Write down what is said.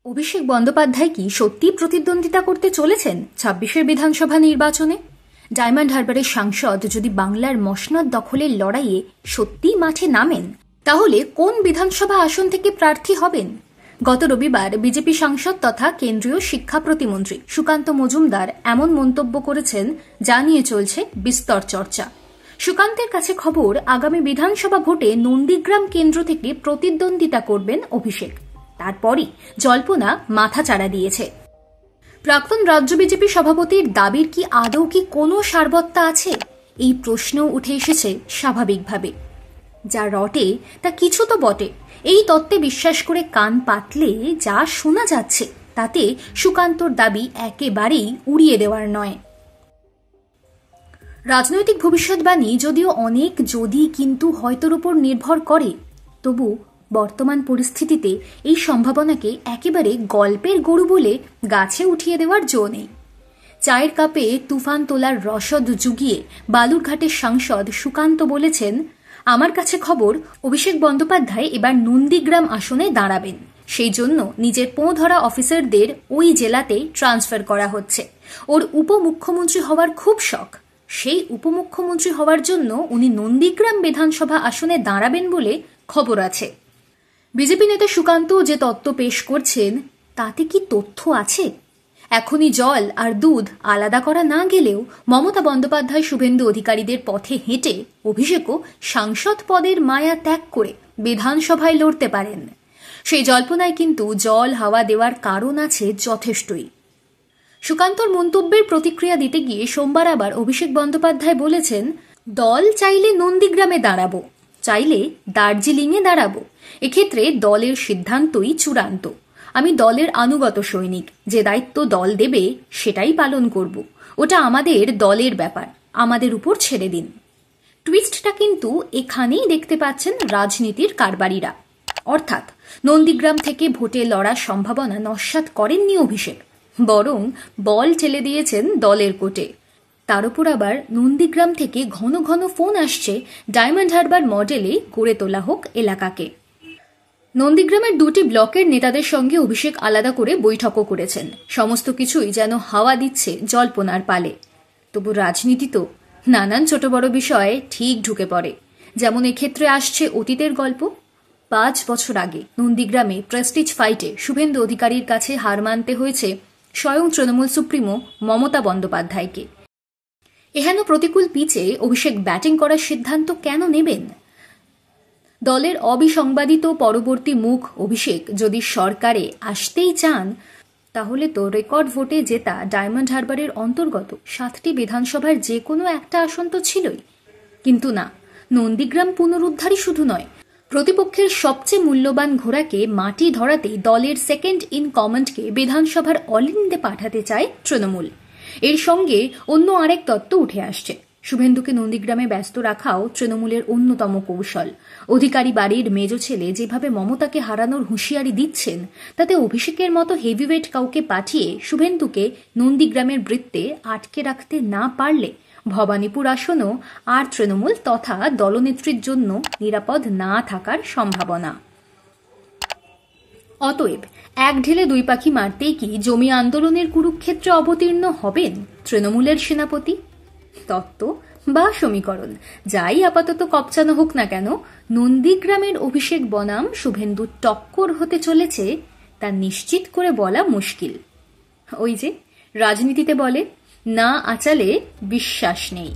অভিষেক বন্দ্যোপাধ্যায় কি সত্যি প্রতিদ্বন্দ্বিতা করতে চলেছেন ২৬-এর বিধানসভা নির্বাচনে? ডায়মন্ড হারবারের সাংসদ যদি বাংলার মসনদ দখলের লড়াইয়ে সত্যিই মাঠে নামেন, তাহলে কোন বিধানসভা আসন থেকে প্রার্থী হবেন? গত রবিবার বিজেপি সাংসদ তথা কেন্দ্রীয় শিক্ষা প্রতিমন্ত্রী সুকান্ত মজুমদার এমন মন্তব্য করেছেন, যা নিয়ে চলছে বিস্তর চর্চা। সুকান্তের কাছে খবর, আগামী বিধানসভা ভোটে নন্দীগ্রাম কেন্দ্র থেকে প্রতিদ্বন্দ্বিতা করবেন অভিষেক। তারপরই জল্পনা মাথাচাড়া দিয়েছে। প্রাক্তন রাজ্য বিজেপি সভাপতির দাবির কি আদৌ কি কোনো সারবত্তা আছে? এই প্রশ্নও উঠে এসেছে স্বাভাবিকভাবে। যা রটে তা কিছু তো বটে। এই তত্ত্বে বিশ্বাস করে কান পাতলে যা শোনা যাচ্ছে, তাতে সুকান্তর দাবি একেবারেই উড়িয়ে দেওয়ার নয়। রাজনৈতিক ভবিষ্যৎবাণী যদিও অনেক যদি কিন্তু হয়তোর উপর নির্ভর করে, তবু বর্তমান পরিস্থিতিতে এই সম্ভাবনাকে একেবারে গল্পের গরু বলে গাছে উঠিয়ে দেওয়ার জো নেই। চায়ের কাপে তুফান তোলার রসদ জুগিয়ে বালুরঘাটের সাংসদ সুকান্ত বলেছেন, আমার কাছে খবর অভিষেক বন্দ্যোপাধ্যায় এবার নন্দীগ্রাম আসনে দাঁড়াবেন। সেই জন্য নিজের পোঁ ধরা অফিসারদের ওই জেলাতে ট্রান্সফার করা হচ্ছে। ওর উপমুখ্যমন্ত্রী হওয়ার খুব শখ। সেই উপমুখ্যমন্ত্রী হওয়ার জন্য উনি নন্দীগ্রাম বিধানসভা আসনে দাঁড়াবেন বলে খবর আছে। বিজেপি নেতা সুকান্ত যে তত্ত্ব পেশ করছেন, তাতে কি তথ্য আছে? এখনই জল আর দুধ আলাদা করা না গেলেও মমতা বন্দ্যোপাধ্যায় শুভেন্দু অধিকারীদের পথে হেঁটে অভিষেকও সাংসদ পদের মায়া ত্যাগ করে বিধানসভায় লড়তে পারেন। সেই জল্পনায় কিন্তু জল হাওয়া দেওয়ার কারণ আছে যথেষ্টই। সুকান্তর মন্তব্যের প্রতিক্রিয়া দিতে গিয়ে সোমবার আবার অভিষেক বন্দ্যোপাধ্যায় বলেছেন, দল চাইলে নন্দীগ্রামে দাঁড়াবো, চাইলে দার্জিলিংয়ে দাঁড়াবো। এক্ষেত্রে দলের সিদ্ধান্তই চূড়ান্ত। আমি দলের আনুগত সৈনিক। যে দায়িত্ব দল দেবে সেটাই পালন করব। ওটা আমাদের দলের ব্যাপার, আমাদের উপর ছেড়ে দিন। টুইস্টটা কিন্তু এখানেই দেখতে পাচ্ছেন রাজনীতির কারবারিরা। অর্থাৎ নন্দীগ্রাম থেকে ভোটে লড়ার সম্ভাবনা নস্যাৎ করেননি অভিষেক, বরং বল ঠেলে দিয়েছেন দলের কোর্টে। তার উপর আবার নন্দীগ্রাম থেকে ঘন ঘন ফোন আসছে ডায়মন্ড হারবার মডেলে গড়ে তোলা হোক এলাকাকে। নন্দীগ্রামের দুটি ব্লকের নেতাদের সঙ্গে অভিষেক আলাদা করে বৈঠকও করেছেন। সমস্ত কিছুই যেন হাওয়া দিচ্ছে জল্পনার পালে। তবু রাজনীতি তো নানান ছোট বড় বিষয়ে ঠিক ঢুকে পড়ে। যেমন এক্ষেত্রে আসছে অতীতের গল্প। ৫ বছর আগে নন্দীগ্রামে প্রেস্টিজ ফাইটে শুভেন্দু অধিকারীর কাছে হার মানতে হয়েছে স্বয়ং তৃণমূল সুপ্রিমো মমতা বন্দ্যোপাধ্যায়কে। এহেন প্রতিকূল পিচে অভিষেক ব্যাটিং করার সিদ্ধান্ত কেন নেবেন? দলের অবিসংবাদিত পরবর্তী মুখ অভিষেক যদি সরকারে আসতেই চান, তাহলে তো রেকর্ড ভোটে জেতা ডায়মন্ড হারবারের অন্তর্গত ৭টি বিধানসভার যে কোনো একটা আসন তো ছিলই। কিন্তু না, নন্দীগ্রাম পুনরুদ্ধারই শুধু নয়, প্রতিপক্ষের সবচেয়ে মূল্যবান ঘোড়াকে মাটি ধরাতে দলের সেকেন্ড ইন কমান্ডকে বিধানসভার অলিন্দে পাঠাতে চায় তৃণমূল। এর সঙ্গে অন্য আরেক তত্ত্ব উঠে আসছে। শুভেন্দুকে নন্দীগ্রামে ব্যস্ত রাখাও তৃণমূলের অন্যতম কৌশল। অধিকারী বাড়ির মেজ ছেলে যেভাবে মমতাকে হারানোর হুঁশিয়ারি দিচ্ছেন, তাতে অভিষেকের মতো হেভিওয়েট কাউকে পাঠিয়ে শুভেন্দুকে নন্দীগ্রামের বৃত্তে আটকে রাখতে না পারলে ভবানীপুর আসনও আর তৃণমূল তথা দলনেত্রীর জন্য নিরাপদ না থাকার সম্ভাবনা। অতএব এক ঢেলে দুই পাখি মারতেই কি জমি আন্দোলনের কুরুক্ষেত্রে অবতীর্ণ হবেন তৃণমূলের সেনাপতি? তত্ত্ব বা সমীকরণ যাই আপাতত কপচানো হোক না কেন, নন্দীগ্রামের অভিষেক বনাম শুভেন্দু টক্কর হতে চলেছে তা নিশ্চিত করে বলা মুশকিল। ওই যে রাজনীতিতে বলে, না আচালে বিশ্বাস নেই।